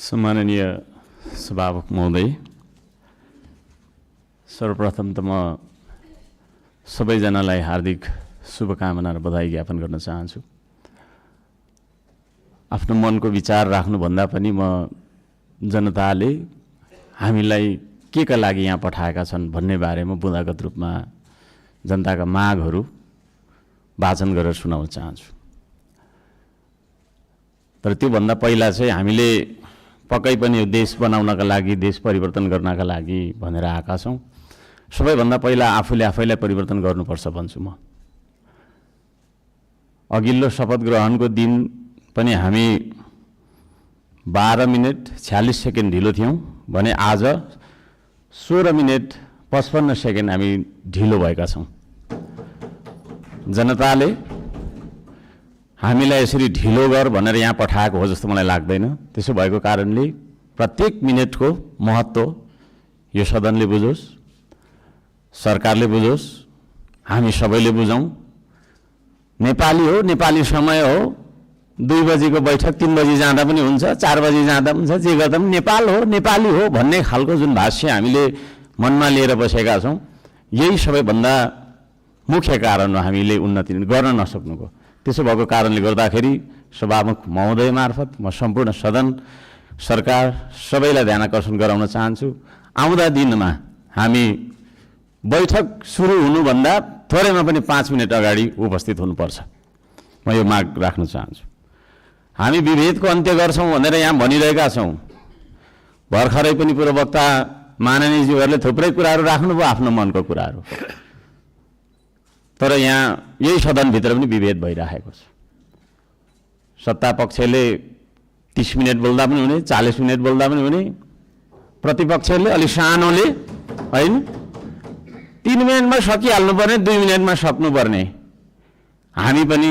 सम्माननीय सभामुख महोदय, सर्वप्रथम त म सबैजनालाई हार्दिक शुभकामना र बधाई ज्ञापन गर्न चाहन्छु। आफ्नो मनको विचार राख्नुभन्दा पनि म जनताले हामीलाई के का लागि यहाँ पठाएका छन् भन्ने बारेमा बुँदागत रूपमा जनताका मागहरू वाचन गरेर सुनाउन चाहन्छु। तर त्योभन्दा पहिला चाहिँ हामीले पक्कै पनि यो देश बनाउनका लागि, देश परिवर्तन गर्नका लागि भनेर आएका छौँ। सबैभन्दा पहिला आफैलाई परिवर्तन गर्नुपर्छ भन्छु म। अघिल्लो शपथ ग्रहणको दिन पनि हामी 12 मिनेट 46 सेकेन्ड ढिलो थियौँ भने आज 16 मिनेट 55 सेकेन्ड हामी ढिलो भएका छौँ। जनताले हामीलाई यसरी ढिलो गर भनेर यहाँ पठाएको हो जस्तो मलाई लाग्दैन। त्यसो भएको कारणले प्रत्येक मिनेटको महत्त्व यो सदनले बुझोस्, सरकारले बुझोस्, हामी सबैले बुझौँ। नेपाली हो, नेपाली समय हो, 2 बजीको बैठक 3 बजी जाँदा पनि हुन्छ, 4 बजी जाँदा पनि हुन्छ, जे गर्दा पनि नेपाल हो, नेपाली हो भन्ने खालको जुन भाष्य हामीले मनमा लिएर बसेका छौँ, यही सबैभन्दा मुख्य कारण हो हामीले उन्नति गर्न नसक्नुको। त्यसो भएको कारणले गर्दाखेरि सभामुख महोदय मार्फत म सम्पूर्ण सदन, सरकार सबैलाई ध्यान आकर्षण गराउन चाहन्छु। आउँदा दिनमा हामी बैठक सुरु हुनुभन्दा थोरैमा पनि 5 मिनट अगाडि उपस्थित हुनुपर्छ। म यो माग राख्न चाहन्छु। हामी विभेदको अन्त्य गर्छौँ भनेर यहाँ भनिरहेका छौँ। भर्खरै पनि पूर्ववक्ता माननीयज्यूहरूले थुप्रै कुराहरू राख्नुभयो, आफ्नो मनको कुराहरू। तर यहाँ यही सदनभित्र पनि विभेद भइरहेको छ। सत्ता पक्षले 30 मिनट बोल्दा पनि हुने, 40 मिनट बोल्दा पनि हुने, प्रतिपक्षले अलि सानोले होइन 3 मिनटमा सकिहाल्नुपर्ने, 2 मिनटमा सक्नुपर्ने। हामी पनि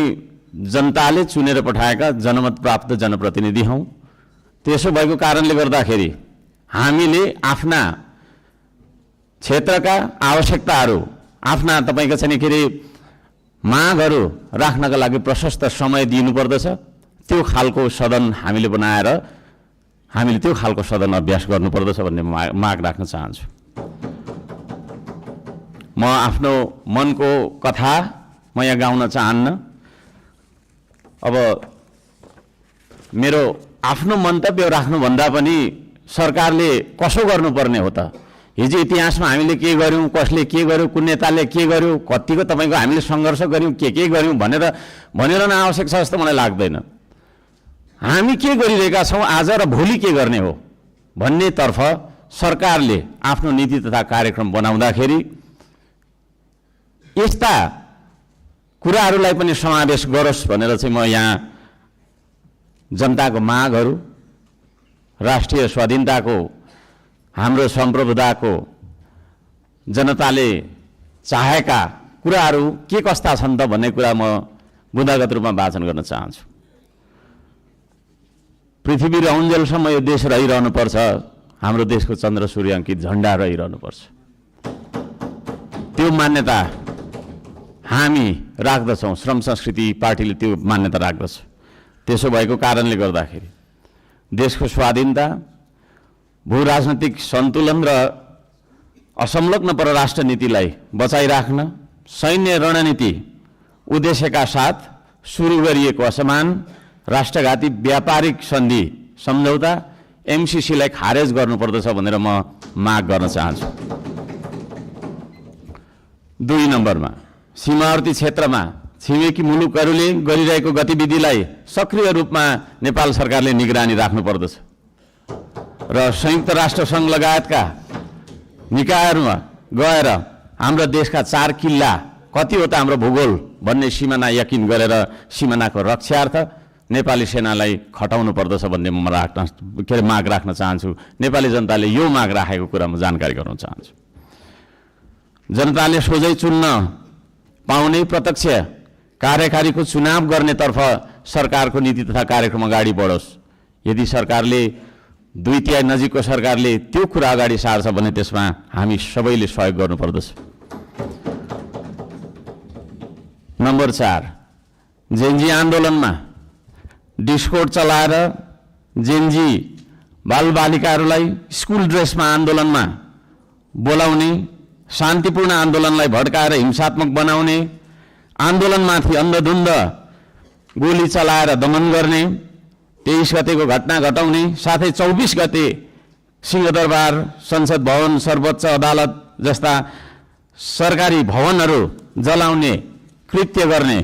जनताले चुनेर पठाएका जनमत प्राप्त जनप्रतिनिधि हौँ। त्यसो भएको कारणले गर्दाखेरि हामीले आफ्ना क्षेत्रका आवश्यकताहरू, आफ्ना तपाईँको चाहिँ के अरे मागहरू राख्नका लागि प्रशस्त समय दिनुपर्दछ। त्यो खालको सदन हामीले बनाएर हामीले त्यो खालको सदन अभ्यास गर्नुपर्दछ भन्ने माग राख्न चाहन्छु। म आफ्नो मनको कथा म यहाँ गाउन चाहन्न। अब मेरो आफ्नो मन्तव्य राख्नुभन्दा पनि सरकारले कसो गर्नुपर्ने हो त? हिजो इतिहासमा हामीले के गर्यौँ, कसले के गर्यो, कुन नेताले के गर्यो, कतिको तपाईँको हामीले सङ्घर्ष गऱ्यौँ, के गर्यौँ भनेर भनिरहन आवश्यक छ जस्तो मलाई लाग्दैन। हामी के गरिरहेका छौँ आज र भोलि के गर्ने हो भन्नेतर्फ सरकारले आफ्नो नीति तथा कार्यक्रम बनाउँदाखेरि यस्ता कुराहरूलाई पनि समावेश गरोस् भनेर चाहिँ म यहाँ जनताको मागहरू, राष्ट्रिय स्वाधीनताको, हाम्रो सम्प्रभुताको, जनताले चाहेका कुराहरू के कस्ता छन् त भन्ने कुरा म बुँदागत रूपमा वाचन गर्न चाहन्छु। पृथ्वी रहन्जेलसम्म यो देश रहिरहनुपर्छ, हाम्रो देशको चन्द्र सूर्य अङ्कित झन्डा रहिरहनुपर्छ। त्यो मान्यता हामी राख्दछौँ। श्रम संस्कृति पार्टीले त्यो मान्यता राख्दछ। त्यसो भएको कारणले गर्दाखेरि देशको स्वाधीनता, भू राजनैतिक सन्तुलन र असंलग्न परराष्ट्र नीतिलाई बचाइराख्न सैन्य रणनीति उद्देश्यका साथ सुरु गरिएको असमान राष्ट्रघाती व्यापारिक सन्धि सम्झौता एमसीसीलाई खारेज गर्नुपर्दछ भनेर म माग गर्न चाहन्छु। 2 नम्बरमा सीमावर्ती क्षेत्रमा छिमेकी मुलुकहरूले गरिरहेको गतिविधिलाई सक्रिय रूपमा नेपाल सरकारले निगरानी राख्नुपर्दछ र संयुक्त राष्ट्र सङ्घ लगायतका निकायहरूमा गएर हाम्रो देशका 4 किल्ला कति हो त हाम्रो भूगोल भन्ने सिमाना यकिन गरेर सिमानाको रक्षार्थ नेपाली सेनालाई खटाउनु पर्दछ भन्ने म माग राख्न चाहन्छु। नेपाली जनताले यो माग राखेको कुरा म जानकारी गराउन चाहन्छु। जनताले सोझै चुन्न पाउने प्रत्यक्ष कार्यकारीको चुनाव गर्नेतर्फ सरकारको नीति तथा कार्यक्रम अगाडि बढोस्। यदि सरकारले 2/3 नजिकको सरकारले त्यो कुरा अगाडि सार्छ भने त्यसमा हामी सबैले सहयोग गर्नुपर्दछ। नम्बर 4, जेनजी आन्दोलनमा डिस्कोड चलाएर जेनजी बालबालिकाहरूलाई स्कुल ड्रेसमा आन्दोलनमा बोलाउने, शान्तिपूर्ण आन्दोलनलाई भड्काएर हिंसात्मक बनाउने, आन्दोलनमाथि अन्धधुन्ध गोली चलाएर दमन गर्ने, 23 गतेको घटना घटाउने, साथै 24 गते सिंहदरबार, संसद भवन, सर्वोच्च अदालत जस्ता सरकारी भवनहरू जलाउने कृत्य गर्ने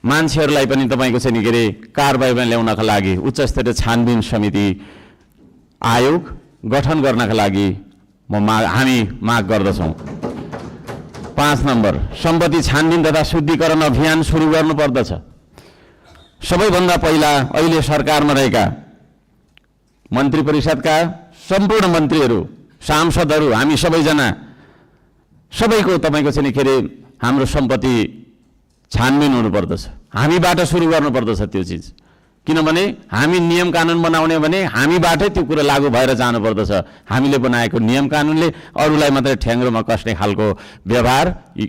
मान्छेहरूलाई पनि तपाईँको चाहिँ नि के अरे कारबाहीमा ल्याउनका लागि उच्चस्तरीय छानबिन समिति आयोग गठन गर्नका लागि हामी माग गर्दछौँ। 5 नम्बर, सम्पत्ति छानबिन तथा शुद्धिकरण अभियान सुरु गर्नुपर्दछ। सबैभन्दा पहिला अहिले सरकारमा रहेका मन्त्री परिषदका सम्पूर्ण मन्त्रीहरू, सांसदहरू, हामी सबैजना सबैको तपाईँको चाहिँ नि के अरे हाम्रो सम्पत्ति छानबिन हुनुपर्दछ। हामीबाट सुरु गर्नुपर्दछ त्यो चिज, किनभने हामी नियम कानुन बनाउने भने हामीबाटै त्यो कुरा लागू भएर जानुपर्दछ। हामीले बनाएको नियम कानुनले अरूलाई मात्रै ठ्याङ्ग्रोमा कस्ने खालको व्यवहार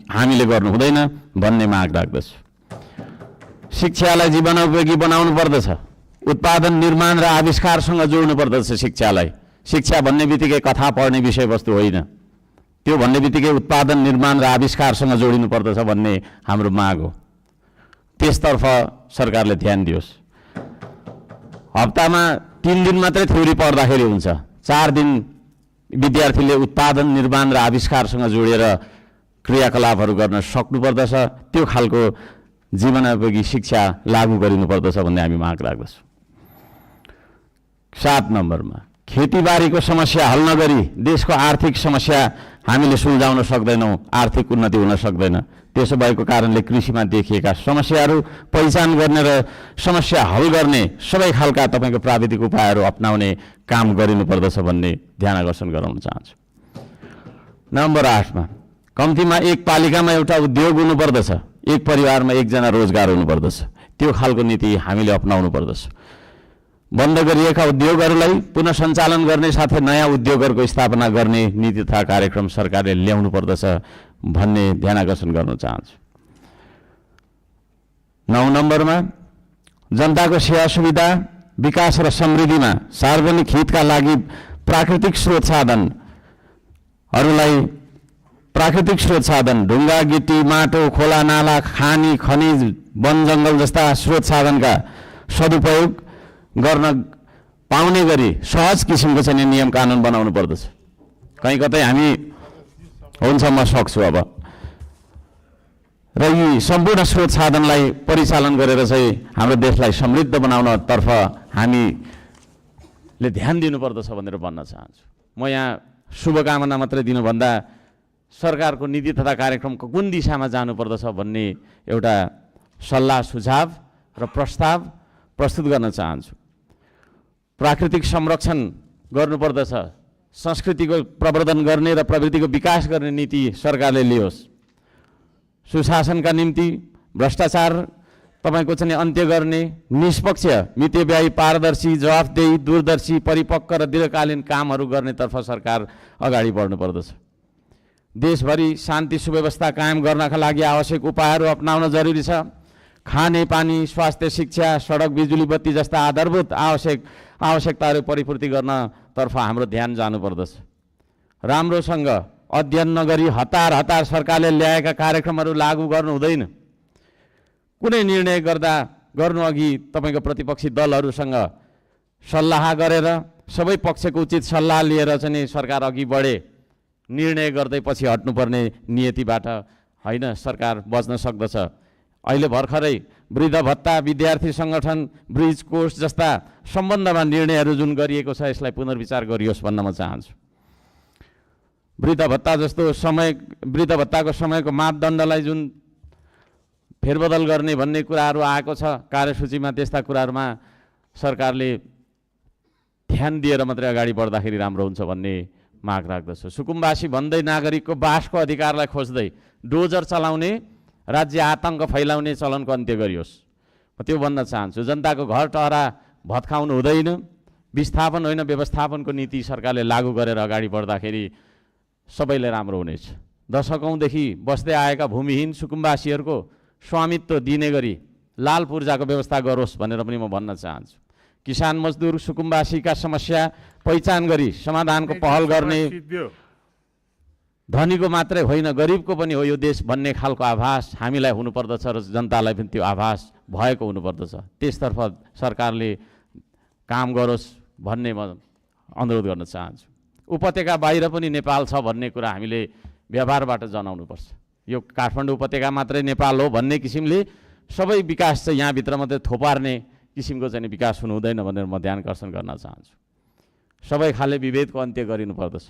हामीले गर्नु हुँदैन भन्ने माग राख्दछु। शिक्षालाई जीवनोपयोगी बनाउनु पर्दछ। उत्पादन, निर्माण र आविष्कारसँग जोड्नु पर्दछ शिक्षालाई। शिक्षा भन्ने बित्तिकै कथा पढ्ने विषयवस्तु होइन, त्यो भन्ने बित्तिकै उत्पादन, निर्माण र आविष्कारसँग जोडिनु पर्दछ भन्ने हाम्रो माग हो। त्यसतर्फ सरकारले ध्यान दियोस्। हप्तामा 3 दिन मात्रै थ्योरी पढ्दाखेरि हुन्छ, 4 दिन विद्यार्थीले उत्पादन, निर्माण र आविष्कारसँग जोडेर क्रियाकलापहरू गर्न सक्नुपर्दछ। त्यो खालको जीवनोपयोगी शिक्षा लागू गरिनुपर्दछ भन्ने हामी माग राख्दछौँ। 7 नम्बरमा, खेतीबारीको समस्या हल नगरी देशको आर्थिक समस्या हामीले सुल्झाउन सक्दैनौँ, आर्थिक उन्नति हुन सक्दैन। त्यसो भएको कारणले कृषिमा देखिएका समस्याहरू पहिचान गर्ने र समस्या हल गर्ने सबै खालका तपाईँको प्राविधिक उपायहरू अपनाउने काम गरिनुपर्दछ भन्ने ध्यान आकर्षण गराउन चाहन्छु। नम्बर 8मा, कम्तीमा एक पालिकामा एउटा उद्योग हुनुपर्दछ, एक परिवारमा एकजना रोजगार हुनुपर्दछ। त्यो खालको नीति हामीले अपनाउनु पर्दछ। बन्द गरिएका उद्योगहरूलाई पुनः सञ्चालन गर्ने साथै नयाँ उद्योगहरूको स्थापना गर्ने नीति तथा कार्यक्रम सरकारले ल्याउनु पर्दछ भन्ने ध्यान आकर्षण गर्न चाहन्छु। 9 नम्बरमा, जनताको सेवा सुविधा, विकास र समृद्धिमा सार्वजनिक हितका लागि प्राकृतिक स्रोत साधन ढुङ्गा, गिटी, माटो, खोला, नाला, खानी, खनिज, वन जङ्गल जस्ता स्रोत साधनका सदुपयोग गर्न पाउने गरी सहज किसिमको चाहिँ नियम कानुन बनाउनु पर्दछ। कहीँ कतै हामी हुन्छ म सक्छु अब र यी सम्पूर्ण स्रोत साधनलाई परिचालन गरेर चाहिँ हाम्रो देशलाई समृद्ध बनाउनतर्फ हामीले ध्यान दिनुपर्दछ भनेर भन्न चाहन्छु। म यहाँ शुभकामना मात्रै दिनुभन्दा सरकारको नीति तथा कार्यक्रमको कुन दिशामा जानुपर्दछ भन्ने एउटा सल्लाह सुझाव र प्रस्ताव प्रस्तुत गर्न चाहन्छु। प्राकृतिक संरक्षण गर्नुपर्दछ, संस्कृतिको प्रवर्धन गर्ने र प्रवृत्तिको विकास गर्ने नीति सरकारले लियोस्। सुशासनका निम्ति भ्रष्टाचार तपाईँको चाहिँ अन्त्य गर्ने, निष्पक्ष, मितव्ययी, पारदर्शी, जवाफदेही, दूरदर्शी, परिपक्व र दीर्घकालीन कामहरू गर्नेतर्फ सरकार अगाडि बढ्नुपर्दछ। देशभरि शान्ति सुव्यवस्था कायम गर्नका लागि आवश्यक उपायहरू अपनाउन जरुरी छ। खाने पानी, स्वास्थ्य, शिक्षा, सडक, बिजुली बत्ती जस्ता आधारभूत आवश्यकताहरू परिपूर्ति गर्नतर्फ हाम्रो ध्यान जानुपर्दछ। राम्रोसँग अध्ययन नगरी हतार सरकारले ल्याएका कार्यक्रमहरू लागू गर्नु हुँदैन। कुनै निर्णय गर्नु अघि तपाईँको प्रतिपक्षी दलहरूसँग सल्लाह गरेर सबै पक्षको उचित सल्लाह लिएर चाहिँ सरकार अघि बढे। निर्णय गर्दै पछि हट्नुपर्ने नियतिबाट होइन, सरकार बच्न सक्दछ। अहिले भर्खरै वृद्ध भत्ता, विद्यार्थी सङ्गठन, ब्रिज कोर्स जस्ता सम्बन्धमा निर्णयहरू जुन गरिएको छ यसलाई पुनर्विचार गरियोस् भन्न म चाहन्छु। वृद्ध भत्ताको समयको मापदण्डलाई जुन फेरबदल गर्ने भन्ने कुराहरू आएको छ कार्यसूचीमा, त्यस्ता कुराहरूमा सरकारले ध्यान दिएर मात्रै अगाडि बढ्दाखेरि राम्रो हुन्छ भन्ने माग राख्दछु। सुकुम्बासी भन्दै नागरिकको बासको अधिकारलाई खोज्दै डोजर चलाउने, राज्य आतङ्क फैलाउने चलनको अन्त्य गरियोस्। म त्यो भन्न चाहन्छु। जनताको घर टहरा भत्काउनु हुँदैन। विस्थापन होइन, व्यवस्थापनको नीति सरकारले लागू गरेर अगाडि बढ्दाखेरि सबैले राम्रो हुनेछ। दशकौँदेखि बस्दै आएका भूमिहीन सुकुम्बासीहरूको स्वामित्व दिने गरी लाल पूर्जाको व्यवस्था गरोस् भनेर पनि म भन्न चाहन्छु। किसान मजदुर सुकुम्बासीका समस्या पहिचान गरी समाधानको पहल गर्ने धनीको मात्रै होइन गरिबको पनि हो यो देश भन्ने खालको आभास हामीलाई हुनुपर्दछ र जनतालाई पनि त्यो आभास भएको हुनुपर्दछ। त्यसतर्फ सरकारले काम गरोस् भन्ने म अनुरोध गर्न चाहन्छु। उपत्यका बाहिर पनि नेपाल छ भन्ने कुरा हामीले व्यवहारबाट जनाउनुपर्छ। यो काठमाडौँ उपत्यका मात्रै नेपाल हो भन्ने किसिमले सबै विकास चाहिँ यहाँभित्र मात्रै थोपार्ने किसिमको चाहिँ विकास हुनु हुँदैन भनेर म ध्यान आकर्षण गर्न चाहन्छु। सबै खाले विभेदको अन्त्य गरिनुपर्दछ।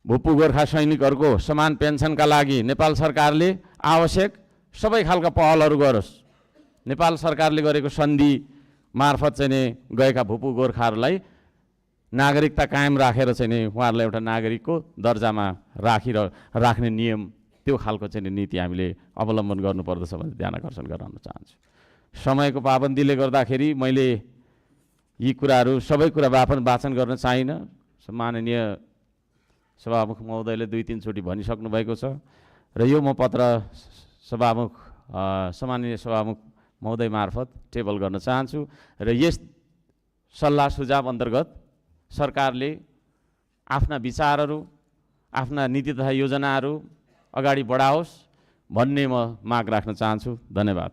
भुप्पू गोर्खा सैनिकहरूको समान पेन्सनका लागि नेपाल सरकारले आवश्यक सबै खालका पहलहरू गरोस्। नेपाल सरकारले गरेको सन्धि मार्फत चाहिँ गएका भुप्पू गोर्खाहरूलाई नागरिकता कायम राखेर चाहिँ उहाँहरूलाई एउटा नागरिकको दर्जामा राख्ने नियम त्यो खालको चाहिँ नीति हामीले अवलम्बन गर्नुपर्दछ भनेर ध्यान आकर्षण गराउन चाहन्छु। समयको पाबन्दीले गर्दाखेरि मैले यी कुराहरू सबै कुरा वाचन गर्न चाहिनँ। माननीय सभामुख महोदयले 2-3 चोटि भनिसक्नु भएको छ र यो म पत्र सम्माननीय सभामुख महोदय मार्फत टेबल गर्न चाहन्छु र यस सल्लाह सुझाव अन्तर्गत सरकारले आफ्ना विचारहरू आफ्ना नीति तथा योजनाहरू अगाडि बढाओस् भन्ने म माग राख्न चाहन्छु। धन्यवाद।